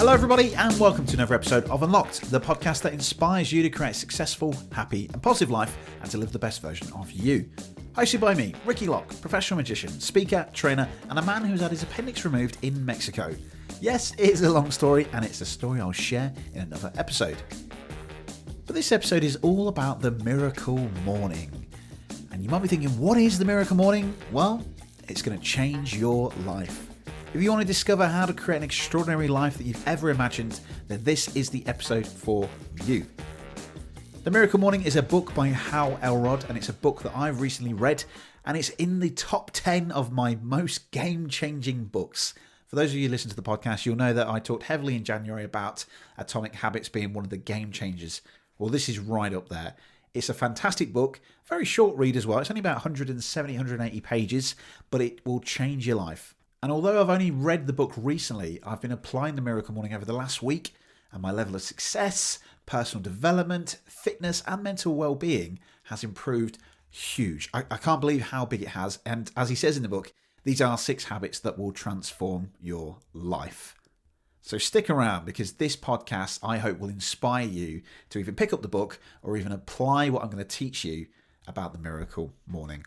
Hello everybody and welcome to another episode of Unlocked, the podcast that inspires you to create a successful, happy and positive life and to live the best version of you. Hosted by me, Ricky Locke, professional magician, speaker, trainer and a man who's had his appendix removed in Mexico. Yes, it's a long story and it's a story I'll share in another episode. But this episode is all about the miracle morning. And you might be thinking, what is the miracle morning? Well, it's going to change your life. If you want to discover how to create an extraordinary life that you've ever imagined, then this is the episode for you. The Miracle Morning is a book by Hal Elrod, and it's a book that I've recently read, and it's in the top 10 of my most game-changing books. For those of you who listen to the podcast, you'll know that I talked heavily in January about Atomic Habits being one of the game changers. Well, this is right up there. It's a fantastic book, very short read as well. It's only about 170, 180 pages, but it will change your life. And although I've only read the book recently, I've been applying the Miracle Morning over the last week, and my level of success, personal development, fitness, and mental well-being has improved huge. I can't believe how big it has. And as he says in the book, these are 6 habits that will transform your life. So stick around because this podcast, I hope, will inspire you to even pick up the book or even apply what I'm going to teach you about the Miracle Morning.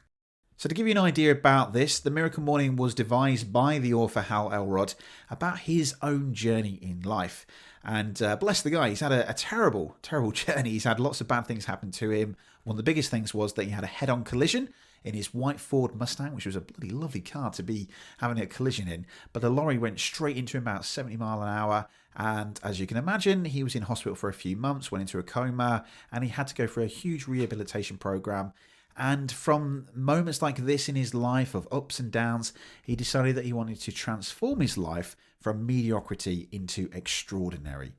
So to give you an idea about this, the Miracle Morning was devised by the author Hal Elrod about his own journey in life. And bless the guy, he's had a terrible journey. He's had lots of bad things happen to him. One of the biggest things was that he had a head-on collision in his white Ford Mustang, which was a bloody lovely car to be having a collision in. But the lorry went straight into him about 70 mile an hour. And as you can imagine, he was in hospital for a few months, went into a coma, and he had to go through a huge rehabilitation program. And from moments like this in his life of ups and downs, he decided that he wanted to transform his life from mediocrity into extraordinary.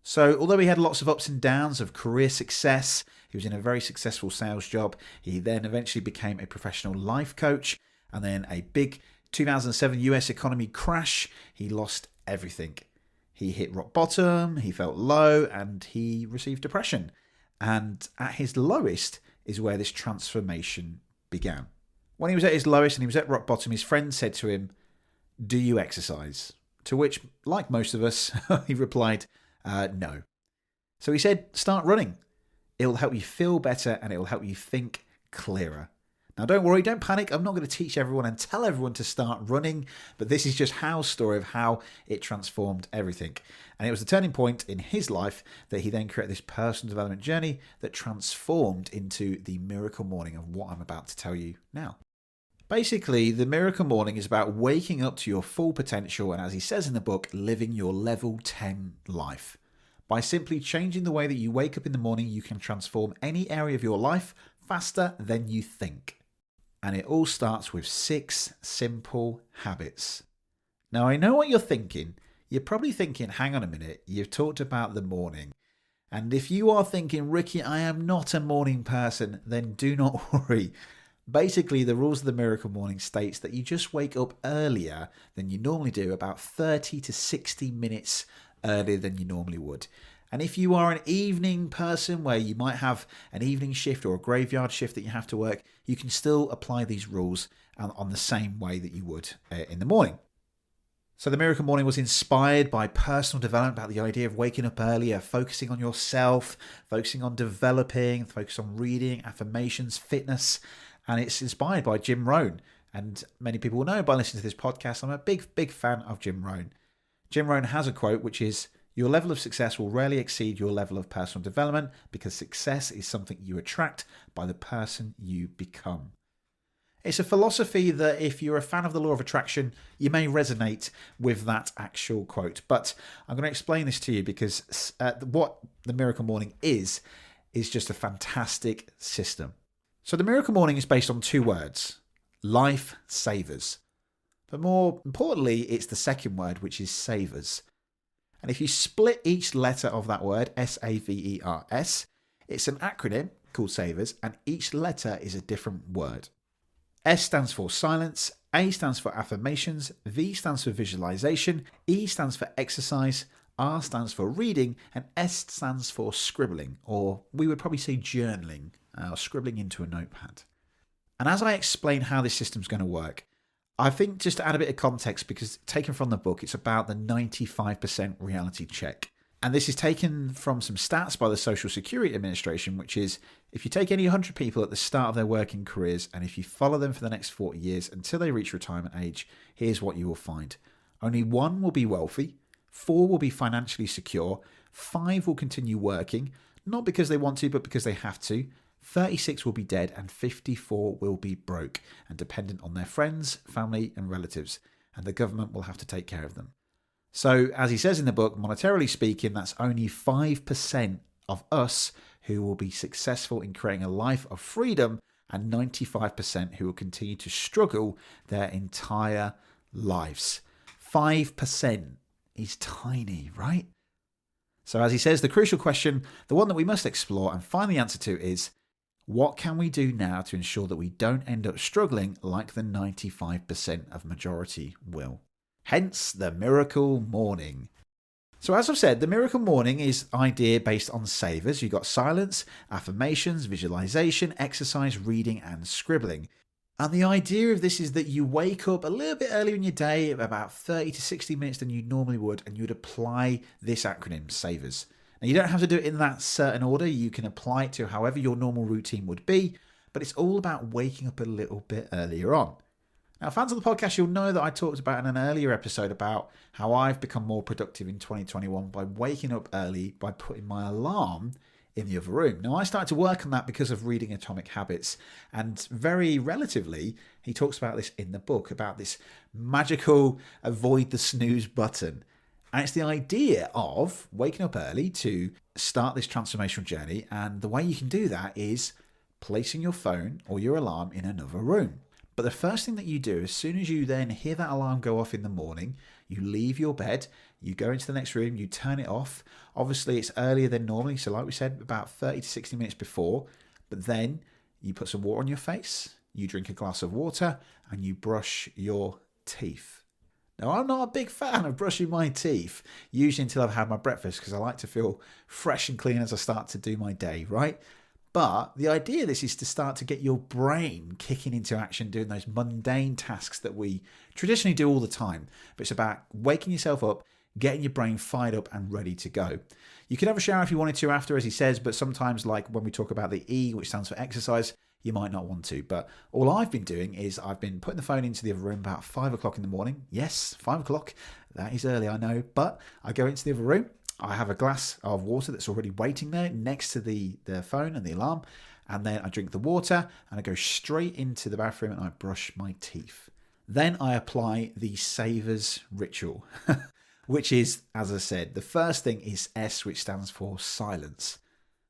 So although he had lots of ups and downs of career success, he was in a very successful sales job. He then eventually became a professional life coach, and then a big 2007 US economy crash. He lost everything. He hit rock bottom, he felt low, and he received depression. And at his lowest is where this transformation began. When he was at his lowest and he was at rock bottom, his friend said to him, "Do you exercise?" To which, like most of us, he replied, "No." So he said, "Start running. It'll help you feel better and it'll help you think clearer." Now don't worry, don't panic. I'm not going to teach everyone and tell everyone to start running, but this is just Hal's story of how it transformed everything. And it was the turning point in his life that he then created this personal development journey that transformed into the Miracle Morning of what I'm about to tell you now. Basically, the Miracle Morning is about waking up to your full potential and, as he says in the book, living your level 10 life. By simply changing the way that you wake up in the morning, you can transform any area of your life faster than you think. And it all starts with 6 simple habits. Now, I know what you're thinking. You're probably thinking, hang on a minute, you've talked about the morning. And if you are thinking, Ricky, I am not a morning person, then do not worry. Basically, the rules of the Miracle Morning states that you just wake up earlier than you normally do, about 30 to 60 minutes earlier than you normally would. And if you are an evening person where you might have an evening shift or a graveyard shift that you have to work, you can still apply these rules on the same way that you would in the morning. So the Miracle Morning was inspired by personal development, about the idea of waking up earlier, focusing on yourself, focusing on developing, focus on reading, affirmations, fitness. And it's inspired by Jim Rohn. And many people will know by listening to this podcast, I'm a big fan of Jim Rohn. Jim Rohn has a quote which is, "Your level of success will rarely exceed your level of personal development because success is something you attract by the person you become." It's a philosophy that if you're a fan of the law of attraction, you may resonate with that actual quote. But I'm going to explain this to you because what the Miracle Morning is just a fantastic system. So the Miracle Morning is based on 2 words, Life S.A.V.E.R.S. But more importantly, it's the second word, which is savers. And if you split each letter of that word, S-A-V-E-R-S, it's an acronym called SAVERS, and each letter is a different word. S stands for silence, A stands for affirmations, V stands for visualization, E stands for exercise, R stands for reading, and S stands for scribbling, or we would probably say journaling, or scribbling into a notepad. And as I explain how this system's going to work, I think just to add a bit of context, because taken from the book, it's about the 95% reality check. And this is taken from some stats by the Social Security Administration, which is if you take any 100 people at the start of their working careers and if you follow them for the next 40 years until they reach retirement age, here's what you will find. Only 1 will be wealthy, 4 will be financially secure, 5 will continue working, not because they want to, but because they have to, 36 will be dead, and 54 will be broke and dependent on their friends, family, and relatives, and the government will have to take care of them. So, as he says in the book, monetarily speaking, that's only 5% of us who will be successful in creating a life of freedom, and 95% who will continue to struggle their entire lives. 5% is tiny, right? So, as he says, the crucial question, the one that we must explore and find the answer to is, what can we do now to ensure that we don't end up struggling like the 95% of majority will? Hence the miracle morning. So as I've said, the miracle morning is an idea based on savers. You've got silence, affirmations, visualization, exercise, reading, and scribbling. And the idea of this is that you wake up a little bit earlier in your day, about 30 to 60 minutes than you normally would, and you would apply this acronym, SAVERS. Now, you don't have to do it in that certain order. You can apply it to however your normal routine would be, but it's all about waking up a little bit earlier on. Now, fans of the podcast, you'll know that I talked about in an earlier episode about how I've become more productive in 2021 by waking up early, by putting my alarm in the other room. Now, I started to work on that because of reading Atomic Habits, and very relatively, he talks about this in the book, about this magical avoid the snooze button. And it's the idea of waking up early to start this transformational journey. And the way you can do that is placing your phone or your alarm in another room. But the first thing that you do, as soon as you then hear that alarm go off in the morning, you leave your bed, you go into the next room, you turn it off. Obviously, it's earlier than normally. So like we said, about 30 to 60 minutes before. But then you put some water on your face, you drink a glass of water, and you brush your teeth. Now, I'm not a big fan of brushing my teeth, usually until I've had my breakfast, because I like to feel fresh and clean as I start to do my day, right? But the idea of this is to start to get your brain kicking into action, doing those mundane tasks that we traditionally do all the time. But it's about waking yourself up, getting your brain fired up and ready to go. You can have a shower if you wanted to after, as he says, but sometimes, like when we talk about the E, which stands for exercise, you might not want to. But all I've been doing is I've been putting the phone into the other room about 5 o'clock in the morning. Yes, 5 o'clock. That is early, I know. But I go into the other room. I have a glass of water that's already waiting there next to the phone and the alarm. And then I drink the water and I go straight into the bathroom and I brush my teeth. Then I apply the SAVERS ritual, which is, as I said, the first thing is S, which stands for silence.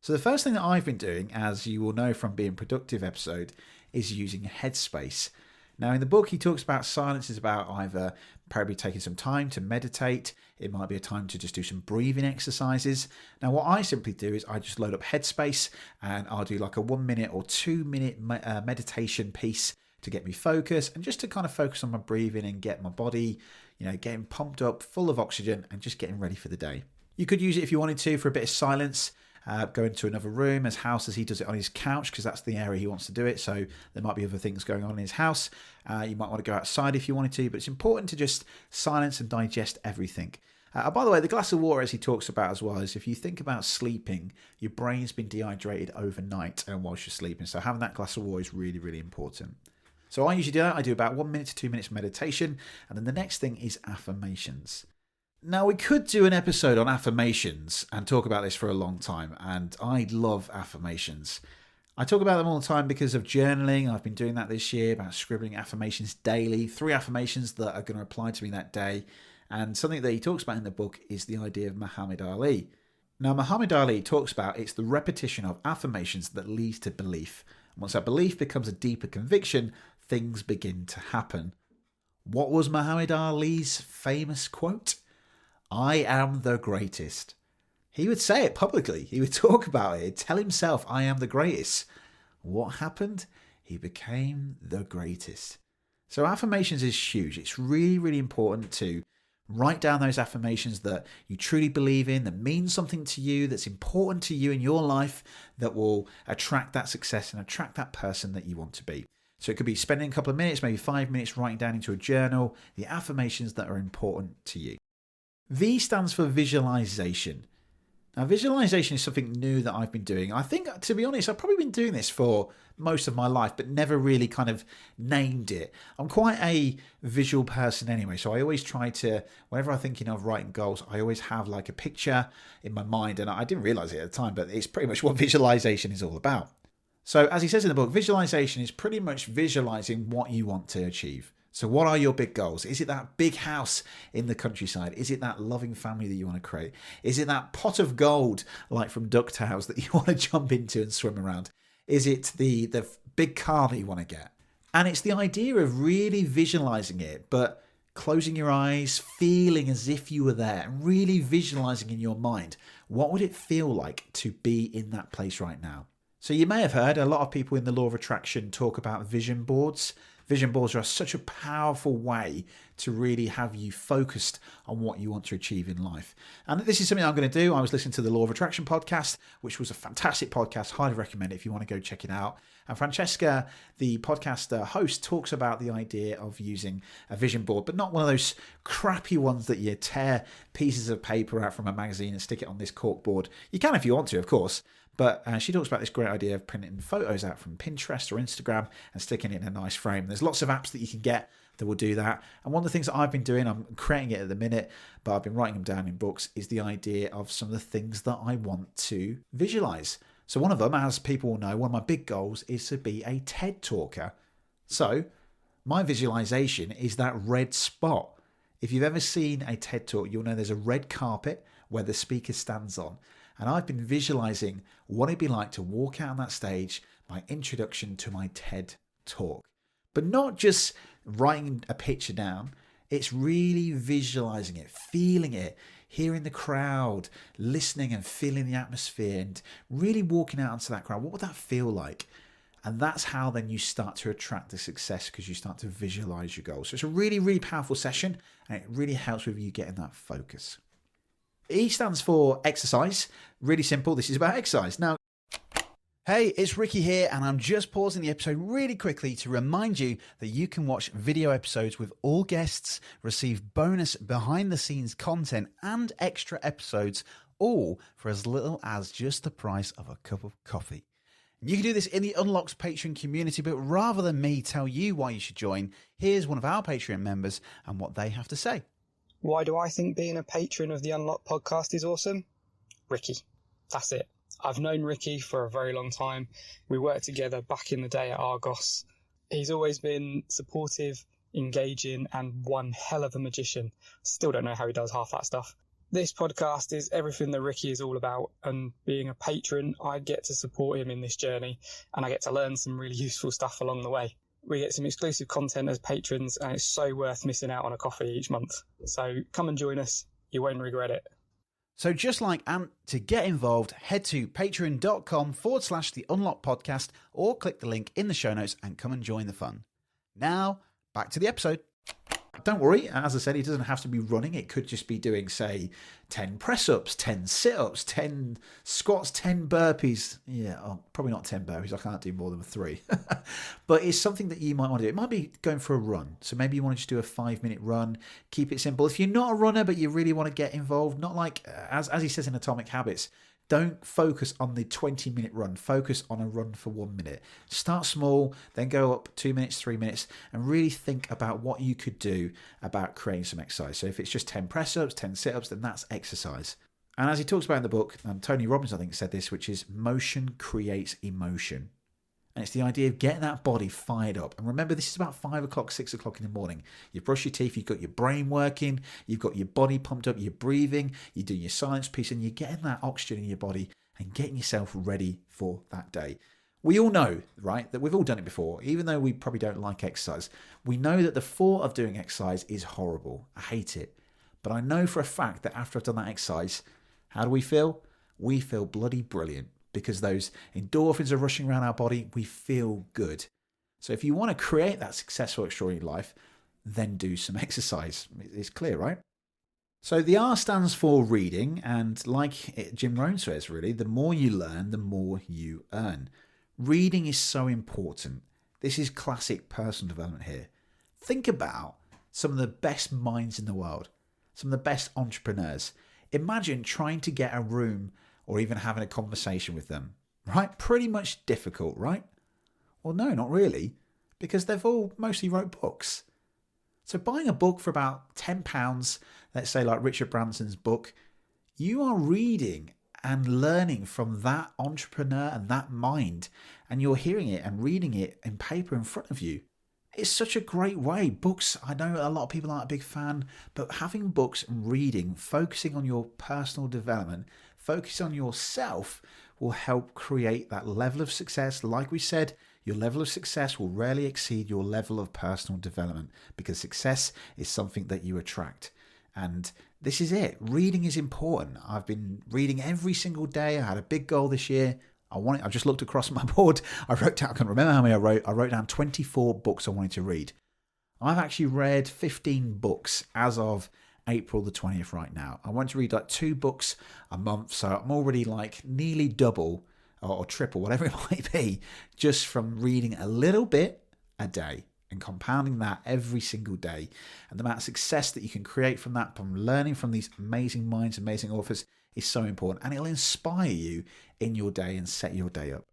So the first thing that I've been doing, as you will know from Being Productive episode, is using Headspace. Now in the book he talks about silence is about either probably taking some time to meditate, it might be a time to just do some breathing exercises. Now what I simply do is I just load up Headspace and I'll do like a 1 minute or 2 minute meditation piece to get me focused and just to kind of focus on my breathing and get my body, getting pumped up, full of oxygen and just getting ready for the day. You could use it if you wanted to for a bit of silence. Go into another room as he does it on his couch because that's the area he wants to do it. So there might be other things going on in his house. You might want to go outside if you wanted to, but it's important to just silence and digest everything. By the way, the glass of water, as he talks about as well, is if you think about sleeping, your brain's been dehydrated overnight and whilst you're sleeping. So having that glass of water is really, really important. So I usually do that. I do about 1 minute to 2 minutes meditation. And then the next thing is affirmations. Now, we could do an episode on affirmations and talk about this for a long time, and I love affirmations. I talk about them all the time because of journaling. I've been doing that this year, about scribbling affirmations daily, 3 affirmations that are going to apply to me that day. And something that he talks about in the book is the idea of Muhammad Ali. Now, Muhammad Ali talks about it's the repetition of affirmations that leads to belief. And once that belief becomes a deeper conviction, things begin to happen. What was Muhammad Ali's famous quote? I am the greatest. He would say it publicly. He would talk about it. He'd tell himself, I am the greatest. What happened? He became the greatest. So affirmations is huge. It's really, really important to write down those affirmations that you truly believe in, that mean something to you, that's important to you in your life, that will attract that success and attract that person that you want to be. So it could be spending a couple of minutes, maybe 5 minutes, writing down into a journal the affirmations that are important to you. V stands for visualization. Now, visualization is something new that I've been doing. I think, to be honest, I've probably been doing this for most of my life, but never really kind of named it. I'm quite a visual person anyway, so I always try to, whenever I'm thinking of writing goals, I always have like a picture in my mind, and I didn't realize it at the time, but it's pretty much what visualization is all about. So as he says in the book, visualization is pretty much visualizing what you want to achieve. So what are your big goals? Is it that big house in the countryside? Is it that loving family that you want to create? Is it that pot of gold, like from DuckTales, that you want to jump into and swim around? Is it the big car that you want to get? And it's the idea of really visualizing it, but closing your eyes, feeling as if you were there, and really visualizing in your mind, what would it feel like to be in that place right now? So you may have heard a lot of people in the law of attraction talk about vision boards. Vision boards are such a powerful way to really have you focused on what you want to achieve in life. And this is something I'm going to do. I was listening to the Law of Attraction podcast, which was a fantastic podcast. Highly recommend it if you want to go check it out. And Francesca, the podcast host, talks about the idea of using a vision board, but not one of those crappy ones that you tear pieces of paper out from a magazine and stick it on this cork board. You can if you want to, of course. But she talks about this great idea of printing photos out from Pinterest or Instagram and sticking it in a nice frame. There's lots of apps that you can get that will do that. And one of the things that I've been doing, I'm creating it at the minute, but I've been writing them down in books, is the idea of some of the things that I want to visualize. So one of them, as people will know, one of my big goals is to be a TED talker. So my visualization is that red spot. If you've ever seen a TED talk, you'll know there's a red carpet where the speaker stands on. And I've been visualizing what it'd be like to walk out on that stage, my introduction to my TED talk. But not just writing a picture down, it's really visualizing it, feeling it, hearing the crowd, listening and feeling the atmosphere, and really walking out into that crowd. What would that feel like? And that's how then you start to attract the success, because you start to visualize your goals. So it's a really, really powerful session, and it really helps with you getting that focus. E stands for exercise. Really simple. This is about exercise. Now, hey, it's Ricky here, and I'm just pausing the episode really quickly to remind you that you can watch video episodes with all guests, receive bonus behind-the-scenes content, and extra episodes, all for as little as just the price of a cup of coffee. You can do this in the Unlocked Patreon community, but rather than me tell you why you should join, here's one of our Patreon members and what they have to say. Why do I think being a patron of the Unlocked podcast is awesome? Ricky. That's it. I've known Ricky for a very long time. We worked together back in the day at Argos. He's always been supportive, engaging, and one hell of a magician. Still don't know how he does half that stuff. This podcast is everything that Ricky is all about, and being a patron, I get to support him in this journey, and I get to learn some really useful stuff along the way. We get some exclusive content as patrons, and it's so worth missing out on a coffee each month. So come and join us. You won't regret it. So just like Ant, to get involved, head to patreon.com/the Unlock Podcast, or click the link in the show notes and come and join the fun. Now, back to the episode. Don't worry, as I said, it doesn't have to be running. It could just be doing, say, 10 press-ups, 10 sit-ups, 10 squats, 10 burpees. Yeah, probably not 10 burpees. I can't do more than 3. But it's something that you might want to do. It might be going for a run. So maybe you want to just do a 5-minute run. Keep it simple. If you're not a runner, but you really want to get involved, not like, as he says in Atomic Habits, don't focus on the 20-minute run. Focus on a run for 1 minute. Start small, then go up 2 minutes, 3 minutes, and really think about what you could do about creating some exercise. So if it's just 10 press-ups, 10 sit-ups, then that's exercise. And as he talks about in the book, Tony Robbins, I think, said this, which is motion creates emotion. And it's the idea of getting that body fired up. And remember, this is about 5 o'clock, 6 o'clock in the morning. You brush your teeth, you've got your brain working, you've got your body pumped up, you're breathing, you're doing your silence piece, and you're getting that oxygen in your body and getting yourself ready for that day. We all know, right, that we've all done it before. Even though we probably don't like exercise, we know that the thought of doing exercise is horrible. I hate it. But I know for a fact that after I've done that exercise, how do we feel? We feel bloody brilliant. Because those endorphins are rushing around our body, we feel good. So if you want to create that successful, extraordinary life, then do some exercise. It's clear, right? So the R stands for reading, and like Jim Rohn says, really, the more you learn, the more you earn. Reading is so important. This is classic personal development here. Think about some of the best minds in the world, some of the best entrepreneurs. Imagine trying to get a room or even having a conversation with them, right? Pretty much difficult, right? Well, no, not really, because they've all mostly wrote books. So buying a book for about £10, let's say like Richard Branson's book, you are reading and learning from that entrepreneur and that mind, and you're hearing it and reading it in paper in front of you. It's such a great way. Books, I know a lot of people aren't a big fan, but having books and reading, focusing on your personal development, focus on yourself will help create that level of success. Like we said, your level of success will rarely exceed your level of personal development, because success is something that you attract. And this is it. Reading is important. I've been reading every single day. I had a big goal this year. I just looked across my board. I can't remember how many I wrote. I wrote down 24 books I wanted to read. I've actually read 15 books as of April the 20th right now. I want to read like 2 books a month. So I'm already like nearly double or triple, whatever it might be, just from reading a little bit a day and compounding that every single day. And the amount of success that you can create from that, from learning from these amazing minds, amazing authors, is so important. And it'll inspire you in your day and set your day up.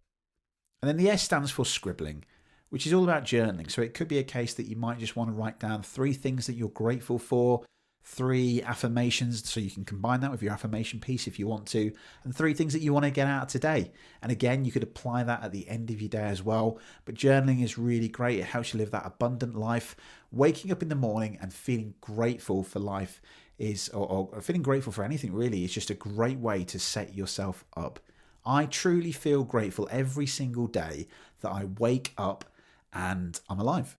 And then the S stands for scribbling, which is all about journaling. So it could be a case that you might just want to write down 3 things that you're grateful for, 3 affirmations, so you can combine that with your affirmation piece if you want to, and 3 things that you want to get out of today. And again, you could apply that at the end of your day as well. But journaling is really great. It helps you live that abundant life. Waking up in the morning and feeling grateful for life is, or feeling grateful for anything really, is just a great way to set yourself up. I truly feel grateful every single day that I wake up and I'm alive.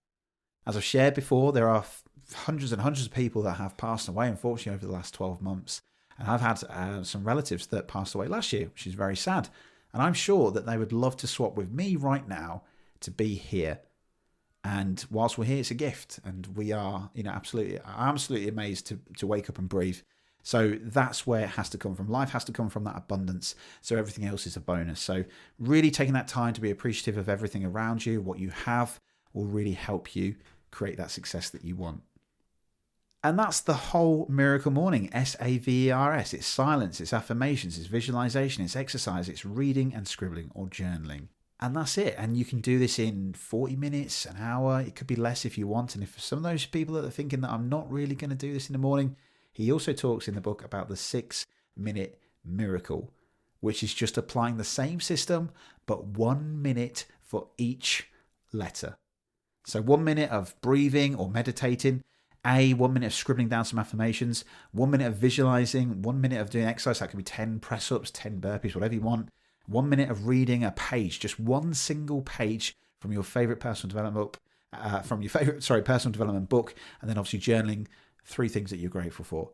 As I've shared before, there are hundreds and hundreds of people that have passed away, unfortunately, over the last 12 months. And I've had some relatives that passed away last year, which is very sad. And I'm sure that they would love to swap with me right now to be here. And whilst we're here, it's a gift. And we are, absolutely amazed to wake up and breathe. So that's where it has to come from. Life has to come from that abundance. So everything else is a bonus. So really taking that time to be appreciative of everything around you, what you have, will really help you create that success that you want. And that's the whole Miracle Morning, S-A-V-E-R-S. It's silence, it's affirmations, it's visualization, it's exercise, it's reading and scribbling or journaling. And that's it. And you can do this in 40 minutes, an hour. It could be less if you want. And if some of those people that are thinking that I'm not really going to do this in the morning, he also talks in the book about the 6-minute miracle, which is just applying the same system, but 1 minute for each letter. So 1 minute of breathing or meditating, 1 minute of scribbling down some affirmations, 1 minute of visualizing, 1 minute of doing exercise. That could be 10 press-ups, 10 burpees, whatever you want. 1 minute of reading a page, just one single page from your favorite personal development book, personal development book, and then obviously journaling 3 things that you're grateful for.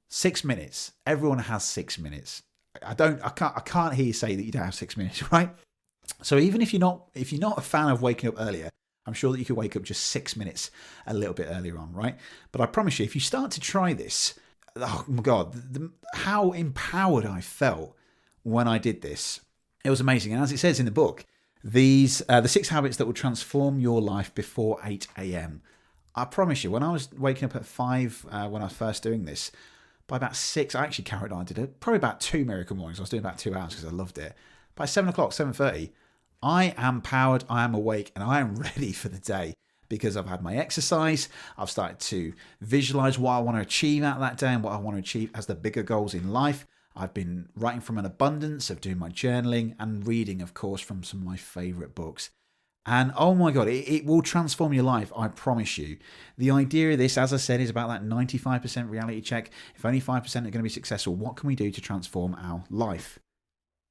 6 minutes. Everyone has 6 minutes. I can't hear you say that you don't have 6 minutes, right? So even if you're not a fan of waking up earlier, I'm sure that you could wake up just 6 minutes a little bit earlier on, right? But I promise you, if you start to try this, oh my God, how empowered I felt when I did this. It was amazing. And as it says in the book, the 6 habits that will transform your life before 8 a.m. I promise you, when I was waking up at 5, when I was first doing this, by about 6, I actually carried on. I did it probably about 2 miracle mornings. I was doing about 2 hours because I loved it. By 7 o'clock, 7:30, I am powered, I am awake, and I am ready for the day because I've had my exercise. I've started to visualize what I want to achieve out of that day and what I want to achieve as the bigger goals in life. I've been writing from an abundance of doing my journaling and reading, of course, from some of my favorite books. And oh my God, it will transform your life, I promise you. The idea of this, as I said, is about that 95% reality check. If only 5% are going to be successful, what can we do to transform our life?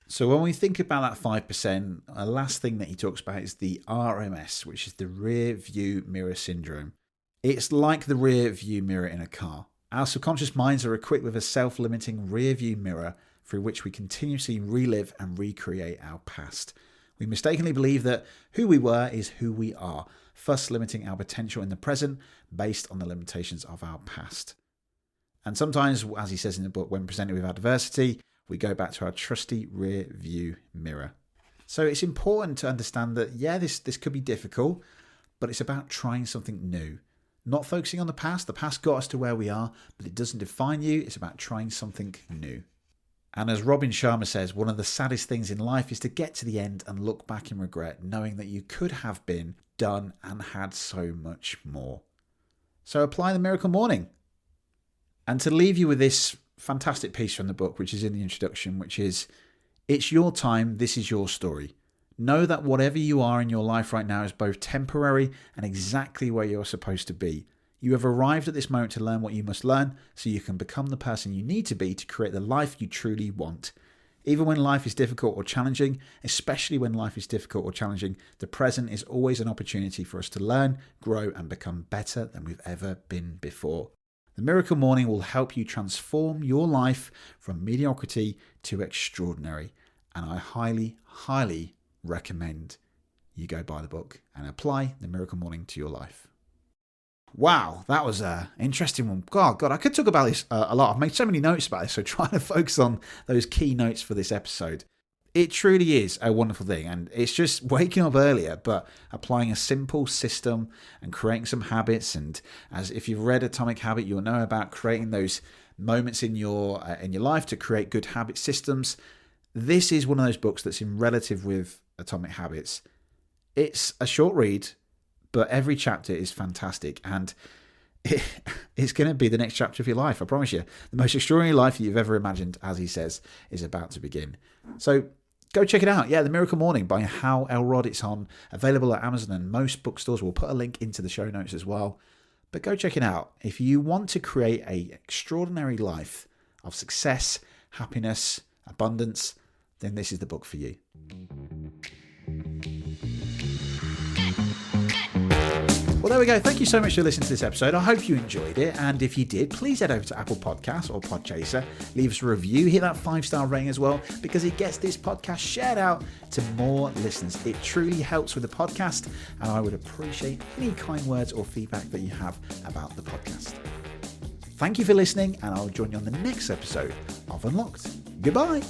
So when we think about that 5%, the last thing that he talks about is the RMS, which is the rear view mirror syndrome. It's like the rear view mirror in a car. Our subconscious minds are equipped with a self-limiting rear view mirror through which we continuously relive and recreate our past. We mistakenly believe that who we were is who we are, thus limiting our potential in the present based on the limitations of our past. And sometimes, as he says in the book, when presented with adversity, we go back to our trusty rear view mirror. So it's important to understand that, yeah, this could be difficult, but it's about trying something new. Not focusing on the past. The past got us to where we are, but it doesn't define you. It's about trying something new. And as Robin Sharma says, one of the saddest things in life is to get to the end and look back in regret, knowing that you could have been, done, and had so much more. So apply the miracle morning. And to leave you with this fantastic piece from the book, which is in the introduction, which is, it's your time, this is your story. Know that whatever you are in your life right now is both temporary and exactly where you're supposed to be. You have arrived at this moment to learn what you must learn so you can become the person you need to be to create the life you truly want. Even when life is difficult or challenging, especially when life is difficult or challenging, the present is always an opportunity for us to learn, grow, and become better than we've ever been before. The Miracle Morning will help you transform your life from mediocrity to extraordinary. And I highly, highly recommend you go buy the book and apply the Miracle Morning to your life. Wow, that was an interesting one. God, I could talk about this a lot. I've made so many notes about this, so trying to focus on those key notes for this episode. It truly is a wonderful thing, and it's just waking up earlier, but applying a simple system and creating some habits. And as if you've read Atomic Habit, you'll know about creating those moments in your life to create good habit systems. This is one of those books that's in relative with Atomic Habits. It's a short read, but every chapter is fantastic, and it's going to be the next chapter of your life, I promise you. The most extraordinary life that you've ever imagined, as he says, is about to begin. So go check it out. Yeah, The Miracle Morning by Hal Elrod. It's available at Amazon and most bookstores. We'll put a link into the show notes as well. But go check it out. If you want to create an extraordinary life of success, happiness, abundance, then this is the book for you. Well, there we go. Thank you so much for listening to this episode. I hope you enjoyed it. And if you did, please head over to Apple Podcasts or Podchaser. Leave us a review. Hit that 5-star rating as well, because it gets this podcast shared out to more listeners. It truly helps with the podcast, and I would appreciate any kind words or feedback that you have about the podcast. Thank you for listening, and I'll join you on the next episode of Unlocked. Goodbye.